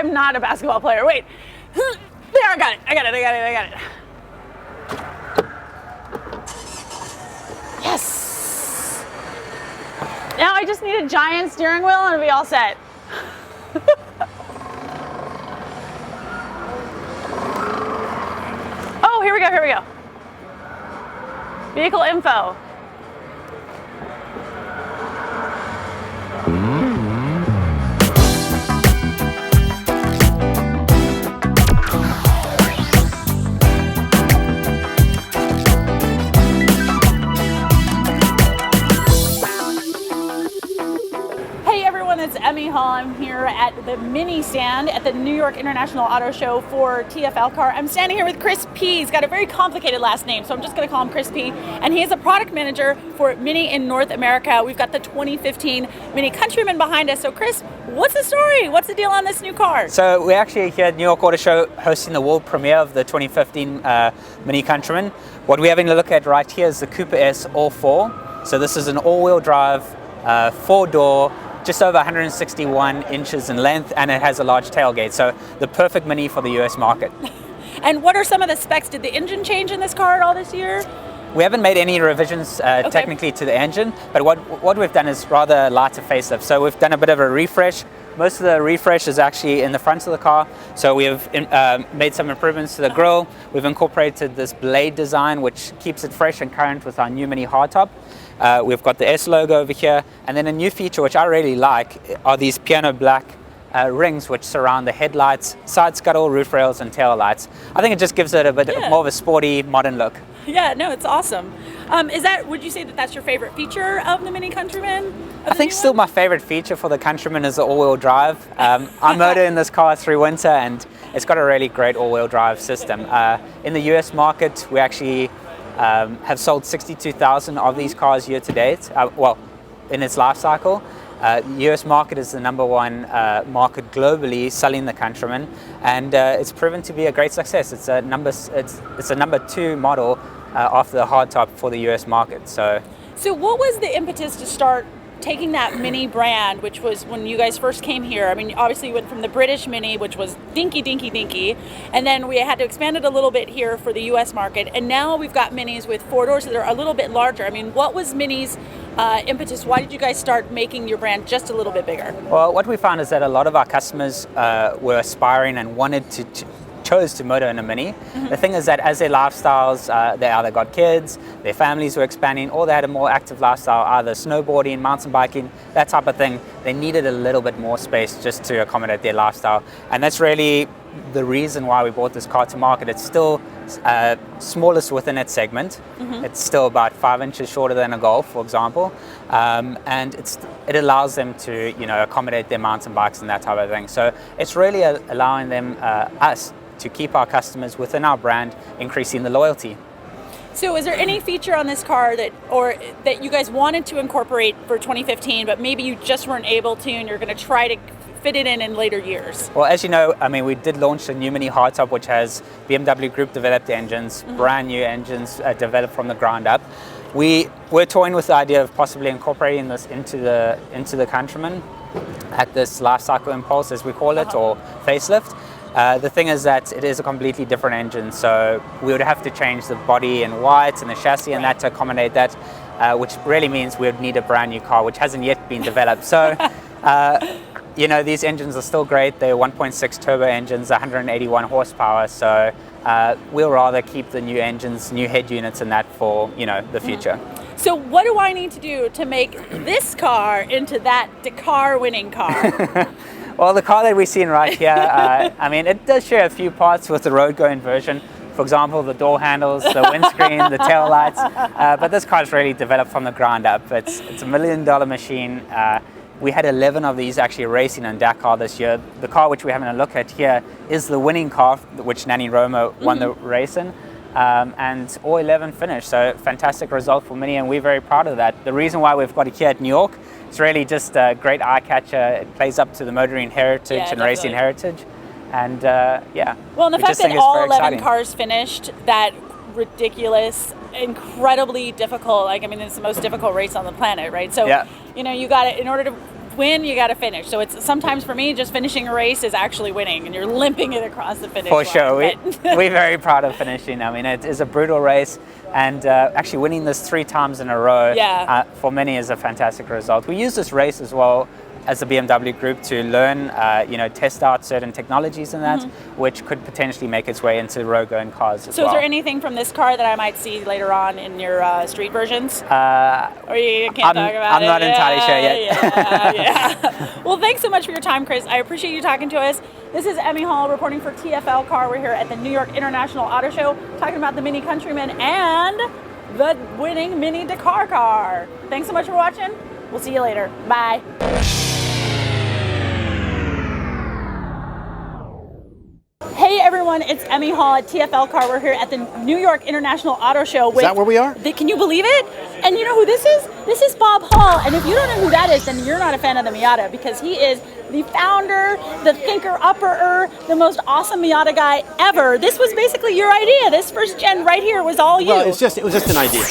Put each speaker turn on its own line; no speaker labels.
I'm not a basketball player. Wait. There, I got it. Yes. Now I just need a giant steering wheel and it'll be all set. Oh, here we go. Vehicle info. It's Emmy Hall. I'm here at the mini stand at the New York International Auto Show for TFL car. I'm standing here with Chris P. He's got a very complicated last name, so I'm just going to call him Chris P. And he is a product manager for Mini in North America. We've got the 2015 Mini Countryman behind us. So Chris, what's the story? What's the deal on this new car?
So we're actually here at New York Auto Show hosting the world premiere of the 2015 Mini Countryman. What we're having a look at right here is the Cooper S All-4. So this is an all-wheel drive, four-door, just over 161 inches in length, and it has a large tailgate. So the perfect Mini for the US market.
And what are some of the specs? Did the engine change in this car at all this year?
We haven't made any revisions technically to the engine, but what we've done is rather lighter facelift. So we've done a bit of a refresh. Most of the refresh is actually in the front of the car. So we have made some improvements to the grille. We've incorporated this blade design, which keeps it fresh and current with our new Mini hardtop. We've got the S logo over here, and then a new feature which I really like are these piano black rings which surround the headlights, side scuttle, roof rails, and tail lights. I think it just gives it a bit more of a sporty, modern look.
Yeah, no, it's awesome. Would you say that that's your favorite feature of the Mini Countryman?
I think still my favorite feature for the Countryman is the all-wheel drive. I motor in this car through winter, and it's got a really great all-wheel drive system. In the US market, we actually have sold 62,000 of these cars year to date, in its life cycle. The US market is the number one market globally selling the Countryman, and it's proven to be a great success. It's a number 2 model after the hardtop for the US market. So
what was the impetus to start taking that Mini brand, which was when you guys first came here? I mean, obviously you went from the British Mini, which was dinky, and then we had to expand it a little bit here for the US market, and now we've got Minis with 4 doors that are a little bit larger. I mean, what was Mini's impetus? Why did you guys start making your brand just a little bit bigger?
Well, what we found is that a lot of our customers were aspiring and wanted chose to motor in a Mini. Mm-hmm. The thing is that as their lifestyles, they either got kids, their families were expanding, or they had a more active lifestyle, either snowboarding, mountain biking, that type of thing. They needed a little bit more space just to accommodate their lifestyle. And that's really the reason why we brought this car to market. It's still smallest within its segment. Mm-hmm. It's still about 5 inches shorter than a Golf, for example. And it allows them to, accommodate their mountain bikes and that type of thing. So it's really allowing them, us, to keep our customers within our brand, increasing the loyalty.
So is there any feature on this car that you guys wanted to incorporate for 2015, but maybe you just weren't able to, and you're going to try to fit it in later years?
Well, as you know, we did launch the new Mini hardtop, which has BMW Group developed engines, mm-hmm. brand new engines developed from the ground up. We're toying with the idea of possibly incorporating this into the Countryman at this life cycle impulse, as we call it, or facelift. The thing is that it is a completely different engine, so we would have to change the body in white and the chassis and that to accommodate that, which really means we would need a brand new car, which hasn't yet been developed. So, these engines are still great. They're 1.6 turbo engines, 181 horsepower, so we'll rather keep the new engines, new head units and that for, the future.
So what do I need to do to make this car into that Dakar winning car?
Well, the car that we're seeing right here, it does share a few parts with the road-going version. For example, the door handles, the windscreen, the tail lights. But this car is really developed from the ground up. It's a $1 million machine. We had 11 of these actually racing in Dakar this year. The car which we're having a look at here is the winning car, which Nanny Roma won the race in. And all 11 finished. So fantastic result for Mini, and we're very proud of that. The reason why we've got it here at New York, it's really just a great eye catcher. It plays up to the motoring heritage and racing heritage. And
well, and the fact that all 11 cars finished that ridiculous, incredibly difficult, it's the most difficult race on the planet, right? So, you got it in order win, you got to finish. So it's sometimes for me, just finishing a race is actually winning, and you're limping it across the finish line.
For sure.
But-
We're very proud of finishing. I mean, it is a brutal race, and actually winning this 3 times in a row for many is a fantastic result. We use this race as well as a BMW group to learn, test out certain technologies in that, which could potentially make its way into road-going cars as well.
So is there anything from this car that I might see later on in your street versions? Or you can't talk about
I'm not entirely sure yet.
Yeah. Well, thanks so much for your time, Chris. I appreciate you talking to us. This is Emmy Hall reporting for TFL Car. We're here at the New York International Auto Show talking about the Mini Countryman and the winning Mini Dakar car. Thanks so much for watching. We'll see you later. Bye. Hey everyone, it's Emmy Hall at TFL Car. We're here at the New York International Auto Show.
Is that where we are?
Can you believe it? And you know who this is? This is Bob Hall. And if you don't know who that is, then you're not a fan of the Miata, because he is the founder, the thinker-upperer, the most awesome Miata guy ever. This was basically your idea. This first gen right here was all you.
Well, it was just an idea.